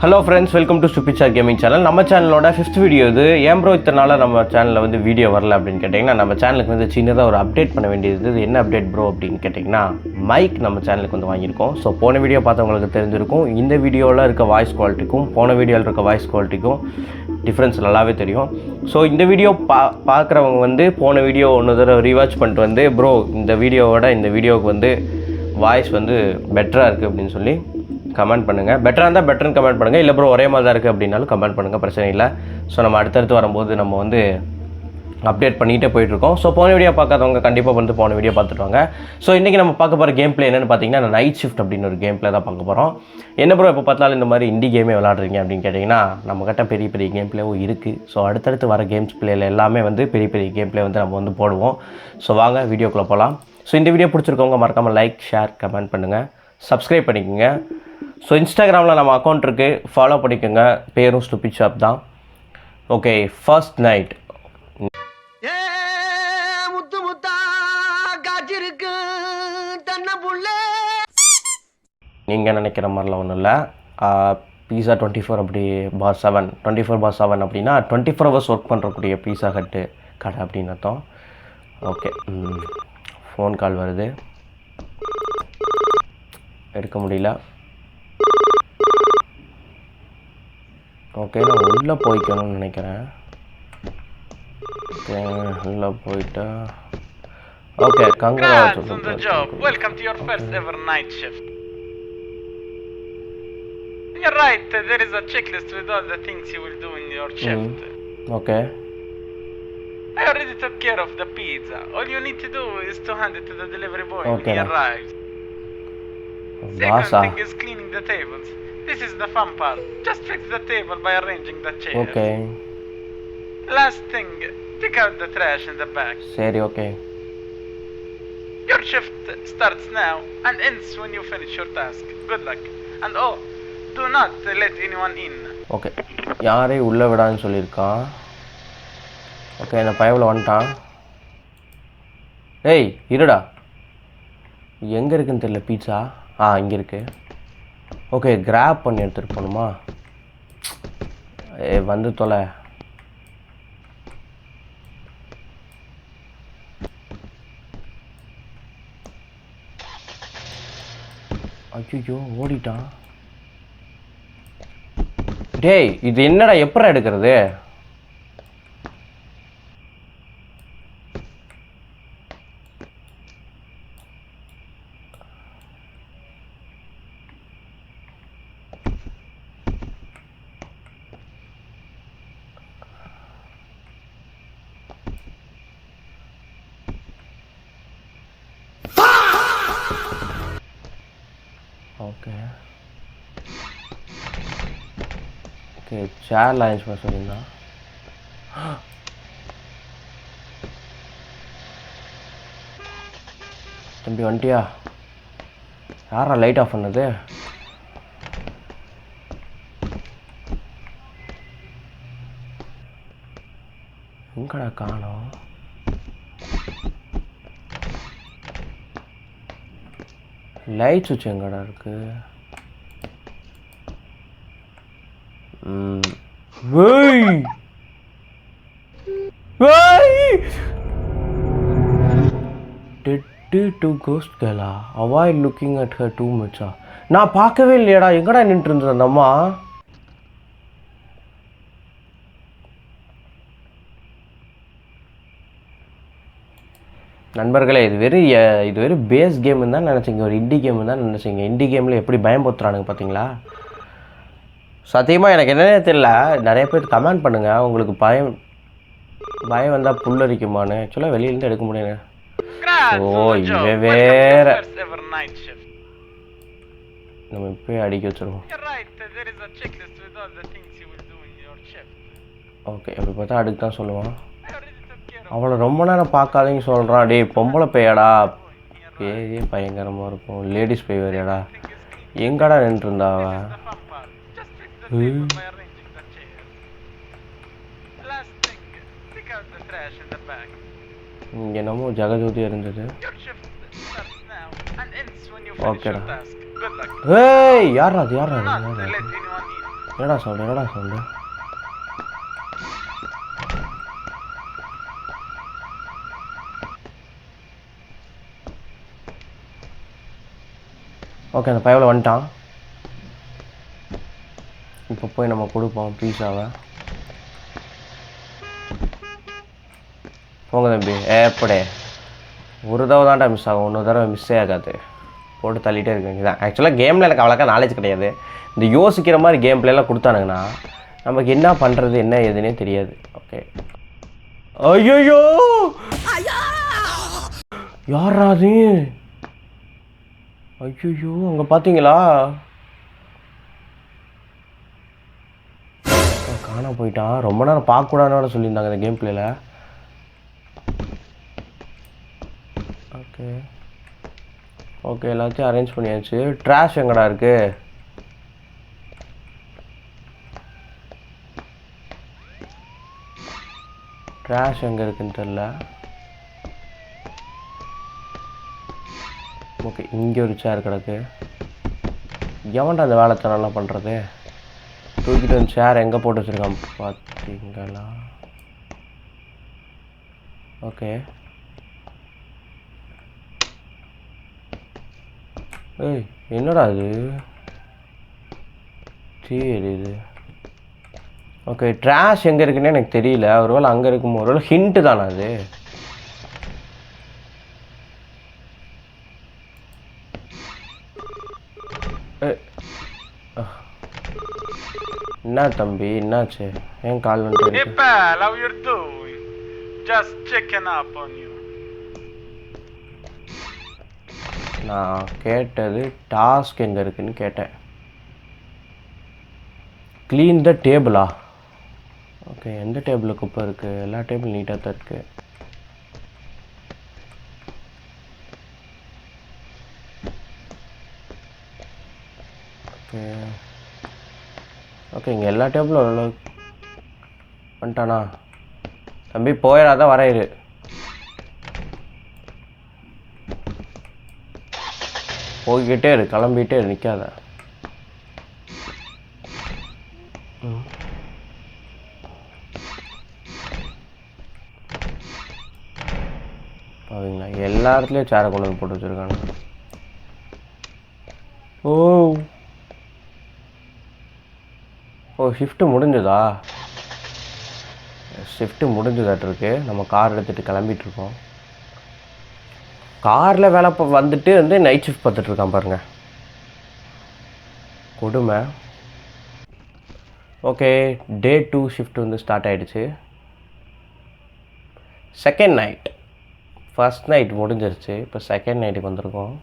Hello friends, welcome to stupid gaming channel. நம்ம சேனலோட 5th video இது. ஏன் ப்ரோ இத்தனை நாளாக நம்ம சேனலில் வந்து வீடியோ வரல அப்படின்னு கேட்டிங்கன்னா, நம்ம சேனலுக்கு வந்து சின்னதாக ஒரு அப்டேட் பண்ண வேண்டியது. இது என்ன அப்டேட் ப்ரோ அப்படின்னு கேட்டிங்கன்னா, மைக் நம்ம சேனலுக்கு வந்து வாங்கியிருக்கோம். ஸோ போன வீடியோ பார்த்தவங்களுக்கு தெரிஞ்சிருக்கும். இந்த வீடியோவில் இருக்க வாய்ஸ் குவாலிட்டிக்கும் போன வீடியோவில் இருக்க வாய்ஸ் குவாலிட்டிக்கும் டிஃப்ரென்ஸ் நல்லாவே தெரியும். ஸோ இந்த வீடியோ பார்க்குறவங்க வந்து போன வீடியோ ஒன்று தடவை ரீவாச் பண்ணிட்டு வந்து ப்ரோ இந்த வீடியோவோட இந்த வீடியோவுக்கு வந்து வாய்ஸ் வந்து பெட்டராக இருக்குது அப்படின்னு சொல்லி கமெண்ட் பண்ணுங்கள். பெட்டராக இருந்தால் பெட்டர்னு கமெண்ட் பண்ணுங்கள். இல்லை ப்ரோ ஒரே மாதிரி தான் இருக்குது அப்படின்னாலும் கமெண்ட் பண்ணுங்கள், பிரச்சனை இல்லை. ஸோ நம்ம அடுத்தடுத்து வரும்போது நம்ம வந்து அப்டேட் பண்ணிகிட்டே போயிட்டுருக்கோம். ஸோ போன வீடியோ பார்க்காதவங்க கண்டிப்பாக வந்து போன வீடியோ பார்த்துட்டு. ஸோ இன்றைக்கி நம்ம பார்க்க போகிற கேம் பிளே என்னென்னு பார்த்தீங்கன்னா, நைட் ஷிஃப்ட் அப்படின்னு ஒரு கேம் பிளே தான் பார்க்க போகிறோம். என்ன ப்ரோ இப்போ பார்த்தாலும் இந்த மாதிரி இண்டி கேமே விளாட்றீங்க அப்படின்னு கேட்டிங்கன்னா, நம்மக்கிட்ட பெரிய பெரிய கேம் பிளேவும் இருக்குது. ஸோ அடுத்தடுத்து வர கேம்ஸ் பிளேயில் எல்லாமே வந்து பெரிய பெரிய கேம் பிளே வந்து நம்ம வந்து போடுவோம். ஸோ வாங்க வீடியோக்குள்ளே போகலாம். ஸோ இந்த வீடியோ பிடிச்சிருக்கவங்க மறக்காமல் லைக், ஷேர், கமெண்ட் பண்ணுங்கள், சப்ஸ்கிரைப் பண்ணிக்கோங்க. ஸோ இன்ஸ்டாகிராமில் நம்ம அக்கௌண்ட் இருக்குது, ஃபாலோ பண்ணிக்கோங்க. பேரும் ஸ்டூபிட் ஷாப் தான். Okay, first night. நீங்கள் நினைக்கிற மாதிரிலாம் ஒன்றும் இல்லை. பீஸா 24 அப்படி /7 24/7 அப்படின்னா 24 ஹவர்ஸ் ஒர்க் பண்ணுறக்கூடிய பீஸா ஹட்டு கடை அப்படின்னு அர்த்தம். ஓகே, ஃபோன் கால் வருது, எடுக்க முடியல. ஓகே, நான் உள்ளே போய்க்கணும்னு நினைக்கிறேன். ஓகே, உள்ளே போயிட்டா okay. Congrats on the job. Welcome to your first ever night shift. You're right, there is a checklist with all the things you will do in your shift. Okay. I already took care of the pizza. All you need to do is to hand it to the delivery boy when he arrives. Second thing is cleaning the tables. This is the fun part. Just fix the table by arranging the chairs. Okay. Last thing, take out the trash in the back. Seri, okay. Your shift starts now and ends when you finish your task. Good luck. And oh, do not let anyone in. Okay. யாரையும் உள்ளே விடான்னு சொல்லியிருக்கான். Okay, இந்த பயவில் வந்துட்டான். ஏய் இருடா, எங்கே இருக்குன்னு தெரியல பீட்சா. இங்கே இருக்கு. ஓகே, கிராப் பண்ணி எடுத்துகிட்டு போகணுமா? வந்து தொலை. ஐயோ, ஓடிட்டான். டேய், இது என்னடா, எப்படா எடுக்கிறது? ஓகே ஓகே, சேர் லைன்ஸ் பண்ண சொல்லியிருந்தா. தம்பி வந்துட்டியா? யாரா லைட் ஆஃப் பண்ணது? எங்கடா காணோம்? லைட் சுவிட்ச் எங்கடா இருக்கு? Avoid looking at her too மச்சா. நான் பார்க்கவே இல்லையாடா, எங்கடா நின்று இருந்தது அந்த அம்மா? நண்பர்களே, இது வெறும் பேஸ் கேம்னு தான் நினச்சிங்க, ஒரு இண்டி கேம்னு தான் நினச்சிங்க. இண்டி கேமில் எப்படி பயம்படுத்துறானுங்க பார்த்தீங்களா? சத்தியமாக எனக்கு என்னன்னே தெரியல. நிறைய பேர் கமெண்ட் பண்ணுங்கள், உங்களுக்கு பயம் வந்தால் புல்லரிக்குமான்னு. ஆக்சுவலாக வெளியிலேருந்து எடுக்க முடியுங்க. ஓ, இவன் வேற. நம்ம இப்போயே அடிக்க வச்சுருவோம். ஓகே, அப்படி பார்த்தா அடுக்கு தான் சொல்லுவான். அவளை ரொம்ப நேரம் பார்க்காதீங்க சொல்கிறான். டே பொம்பளை பையடா, பேயே பயங்கரமாக இருக்கும். லேடிஸ் பை வேறியாடா. எங்கடா நின்றுருந்தா அவன்? இங்கே என்னமோ ஜெகஜோதி இருந்தது. ஓகேடா. ஏய் யாரா அது? யாரா? என்னடா சவுண்டு ஓகே அந்த பையவில் வந்துட்டான். இப்போ போய் நம்ம கொடுப்போம் பீஸாவை. போங்க தம்பி. எப்படி ஒரு தடவை தான்டா மிஸ் ஆகும், இன்னொரு தடவை மிஸ்ஸே ஆகாது. போட்டு தள்ளிகிட்டே இருக்க வேண்டியதான். ஆக்சுவலாக கேமில் எனக்கு அவ்வளோக்கா நாலேஜ் கிடையாது. இந்த யோசிக்கிற மாதிரி கேம் பிளேலாம் கொடுத்தானுங்கன்னா நமக்கு என்ன பண்ணுறது என்ன ஏதுன்னே தெரியாது. ஓகே. ஐயோ யாரா அது? ஐயோ அங்கே பார்த்தீங்களா? காண போயிட்டான். ரொம்ப நேரம் பார்க்கக்கூடாதுன்னு சொல்லியிருந்தாங்க இந்த கேம் பிளேயில். ஓகே ஓகே எல்லாத்தையும் அரேஞ்ச் பண்ணியாச்சு. ட்ராஷ் எங்கடா இருக்கு? ட்ராஷ் எங்கே இருக்குன்னு தெரில. ஓகே இங்கே ஒரு சேர் கிடக்கு. எவன்டா அந்த வேலைத்தனம்லாம் பண்ணுறது? தூக்கிட்டு வந்து சேர் எங்கே போட்டு வச்சுருக்கான் பார்த்தீங்களா? ஓகே ஏய் என்னடா இது? சரி இது ஓகே. ட்ராஷ் எங்கே இருக்குன்னு எனக்கு தெரியல. ஒருவேளை அங்கே இருக்குமோ? ஒருவேளை ஹிண்ட்டு தானே அது? என்ன தம்பி என்னாச்சு? ஏன் கால் வந்துட்டு? Hey pal, how you doing? Just checking up on you. நான் கேட்டது டாஸ்க் எங்கே இருக்குன்னு கேட்டேன். க்ளீன் த டேபிளா? ஓகே எந்த டேபிளில் குப்பை இருக்குது? எல்லா டேபிள் நீட்டாக தான் இருக்குது. ஓகே ஓகே இங்கே எல்லா டேபிளும் எவ்வளோ வந்துட்டானா? தம்பி போயிடாதான் வரையிரு. போய்கிட்டே இரு, கிளம்பிகிட்டே இரு, நிற்காத. அப்படிங்களா? எல்லா இடத்துலையும் சேரை கொண்டு வந்து போட்டு வச்சுருக்காங்க. ஓ ஷிஃப்ட்டு முடிஞ்சதா? ஷிஃப்ட்டு முடிஞ்சதாட்டிருக்கு. நம்ம கார் எடுத்துகிட்டு கிளம்பிகிட்ருக்கோம். காரில் வேலை வந்துட்டு வந்து நைட் ஷிஃப்ட் பார்த்துட்ருக்கான் பாருங்கள், கொடுமை. ஓகே டே 2 ஷிஃப்ட் வந்து ஸ்டார்ட் ஆகிடுச்சு. Second night. ஃபர்ஸ்ட் நைட் முடிஞ்சிருச்சு. இப்போ செகண்ட் நைட்டுக்கு வந்திருக்கோம்.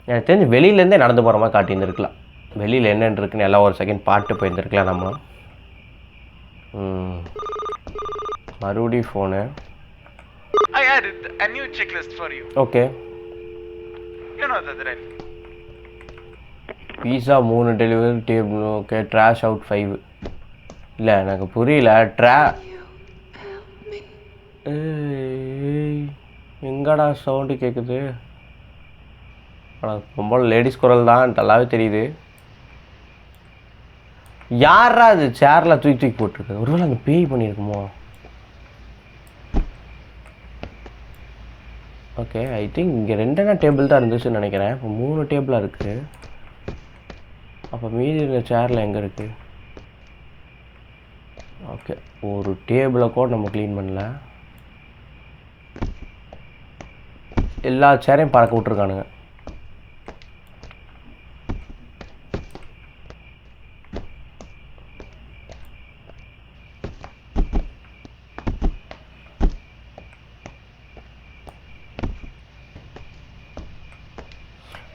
எனக்கு தெரிஞ்சு வெளியிலேருந்தே நடந்து போகிற மாதிரி காட்டியிருந்துருக்கலாம். வெளியில் என்னென்னு இருக்குன்னு எல்லாம் ஒரு செகண்ட் பாட்டு போயிருந்துருக்கலாம் நம்ம. மறுபடியும் phone. I added a new checklist for you. Okay. You know the drill. Pizza 3 delivery table. Okay trash out 5. இல்லை எனக்கு புரியல. எங்கடா சவுண்டு கேட்குது? ரொம்ப லேடிஸ் குரல் தான் நல்லாவே தெரியுது. யாரா அது சேரில் தூக்கி போட்டிருக்கு? ஒருவேளை அந்த பேய் பண்ணியிருக்குமோ? ஓகே ஐ திங்க் இங்கே 2 டேபிள் தான் இருந்துச்சுன்னு நினைக்கிறேன். இப்போ 3 டேபிளாக இருக்குது. அப்போ மீதி இருந்த சேரில் எங்கே இருக்குது? ஓகே ஒரு டேபிளை கூட நம்ம க்ளீன் பண்ணல. எல்லா சேரையும் பறக்க விட்ருக்கானுங்க.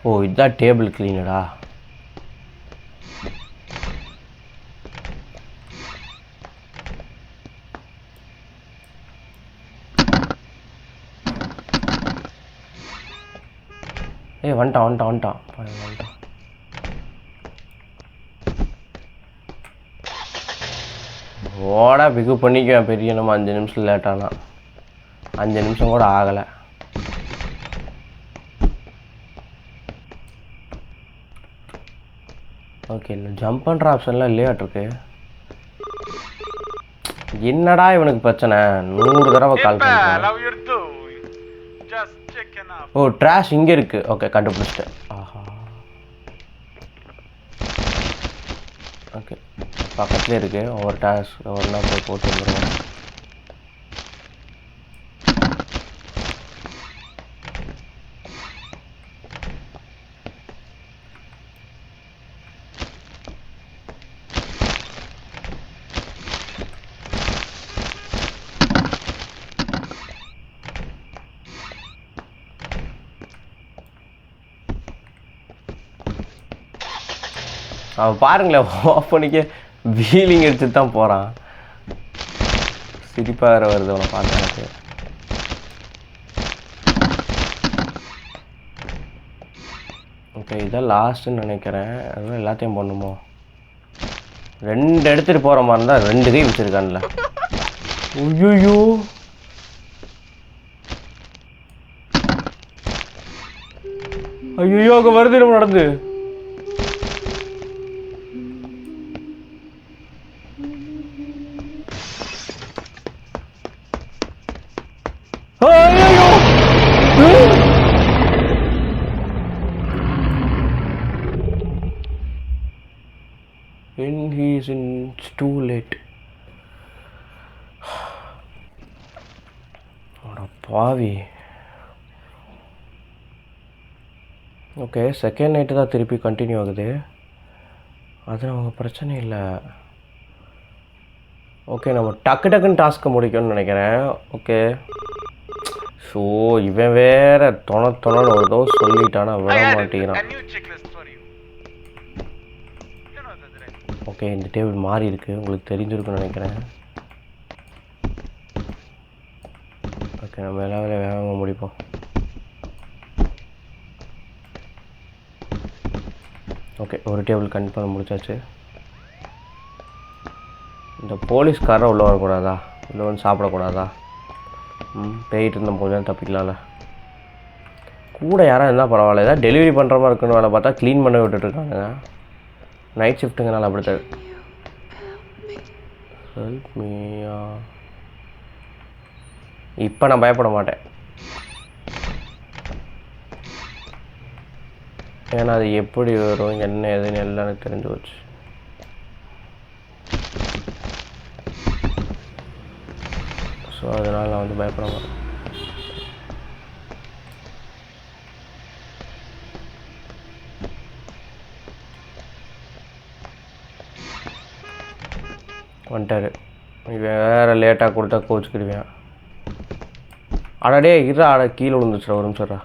ஓ இதுதான் டேபிள் கிளீனரா? வந்துட்டான். ஓடா பிக்கு பண்ணிக்குவேன் பெரிய. நம்ம 5 நிமிஷம் லேட்டானா 5 நிமிஷம் கூட ஆகலை. ஓகே இல்லை ஜம்ப் பண்ணுற ஆப்ஷன்லாம் இல்லையாட்டிருக்கு. என்னடா இவனுக்கு பிரச்சனை? 100 தடவை கால் பண்ணுறேன். ஓ ட்ராஷ் இங்கே இருக்குது. ஓகே கண்டுபிடிச்சிட்டேன். ஆஹா ஓகே பக்கத்துலேயே இருக்குது. ஒவ்வொரு ட்ராஷ் ஒவ்வொன்றா போய் போட்டு வந்துடுவோம். அவன் பாருங்களேன் ஆஃப் பண்ணிக்க வீலிங் எடுத்துட்டு தான் போகிறான். சிரிப்பாக வேறு வருது அவனை பார்த்தா எனக்கு. ஓகே இதான் லாஸ்ட்டுன்னு நினைக்கிறேன். அதுவும் எல்லாத்தையும் பண்ணுமோ? 2 எடுத்துகிட்டு போகிற மாதிரி இருந்தால் 2 கை வச்சுருக்கான்ல. ஐயோ ஐயோ அங்கே வருது நம்ம நடந்து. When he is in, it's too late. அட பாவி. ஓகே செகண்ட் நைட்டு தான் திருப்பி கண்டினியூ ஆகுது. அது அவங்க பிரச்சனை இல்லை. ஓகே நம்ம டக்குன்னு டாஸ்க்கை முடிக்கணும்னு நினைக்கிறேன். ஓகே ஸோ இவன் வேற தொணன்னு ஒரு தோசை சொல்லிட்டானா விட மாட்டேங்கிறான். ஓகே இந்த டேபிள் மாறி இருக்குது. உங்களுக்கு தெரிஞ்சிருக்குன்னு நினைக்கிறேன். ஓகே நம்ம எல்லா வேலையும் வேகமாக முடிப்போம். ஓகே ஒரு டேபிள் கன்ஃபார்ம் முடிச்சாச்சு. இந்த போலீஸ்காரன் உள்ளே வரக்கூடாதா? உள்ளே வந்து சாப்பிடக்கூடாதா? போயிட்டு இருந்தோம் கொஞ்சம் தப்பிக்கலாம்ல. கூட யாராவது இருந்தால் பரவாயில்ல. ஏதாவது டெலிவரி பண்ணுற மாதிரி இருக்குன்னு வேலை பார்த்தா க்ளீன் பண்ண விட்டுட்ருக்காங்க. நைட் ஷிஃப்ட்டுங்கனால அப்படித்தான். ஹெல்ப் மீயா. இப்போ நான் பயப்பட மாட்டேன். ஏன்னா அது எப்படி வரும் என்ன எதுன்னு எல்லாம் எனக்கு தெரிஞ்சு போச்சு. ஸோ அதனால் நான் வந்து பயப்பட மாட்டேன். வந்துட்டாரு. இவன் வேறு லேட்டாக கொடுத்தா கோச்சுக்கிடுவேன். அடடே இருடா கீழே விழுந்துச்சுடா ஒரு நிமிஷம்டா.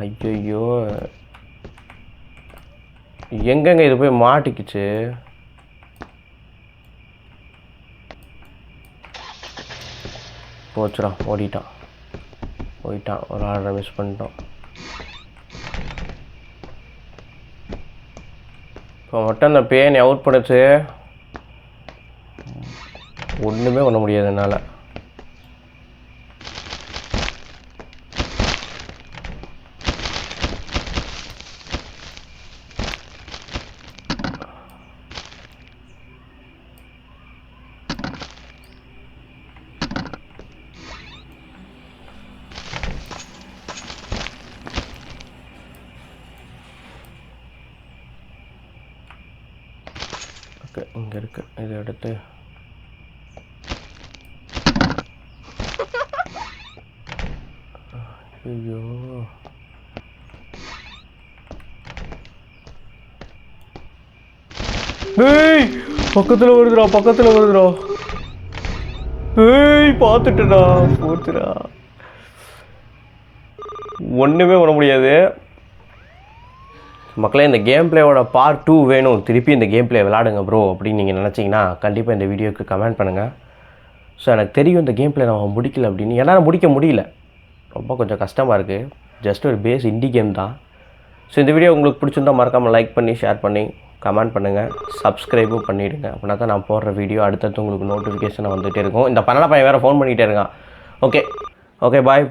ஐயோ எங்கெங்க இது போய் மாட்டிக்கிச்சு. போச்சுடா போயிட்டான். ஒரு ஆர்டரை மிஸ் பண்ணிட்டோம். இப்போ மட்டும் அந்த பேன் அவுட் பண்ணுச்சு. ஒன்றுமே பண்ண முடியாது என்னால். ஓகே இங்கே இருக்கு. இதை எடுத்து ஐயோ ஏய் பக்கத்தில் வருதுடா. ஏய் பார்த்துட்டா போச்சுடா. ஒன்றுமே பண்ண முடியாது மக்களே. இந்த கேம் பிளேயோட பார்ட் 2 வேணும், திருப்பி இந்த கேம் பிளே விளாடுங்க ப்ரோ அப்படின்னு நீங்கள் நினச்சிங்கன்னா கண்டிப்பாக இந்த வீடியோக்கு கமெண்ட் பண்ணுங்கள். ஸோ எனக்கு தெரியும் இந்த கேம் பிளே நான் முடிக்கல அப்படின்னு. என்னால் முடிக்க முடியல, ரொம்ப கொஞ்சம் கஷ்டமாக இருக்குது. ஜஸ்ட் ஒரு பேஸ் இண்டி கேம் தான். ஸோ இந்த வீடியோ உங்களுக்கு பிடிச்சிருந்தால் மறக்காமல் லைக் பண்ணி ஷேர் பண்ணி கமெண்ட் பண்ணுங்கள், சப்ஸ்கிரைபும் பண்ணிவிடுங்க. அப்படின்னா தான் நான் போடுற வீடியோ அடுத்தடுத்து உங்களுக்கு நோட்டிஃபிகேஷன் வந்துகிட்டே இருக்கும். இந்த பன்னெண்டாம் பையன் வேறு ஃபோன் பண்ணிகிட்டே இருக்கான். Okay bye.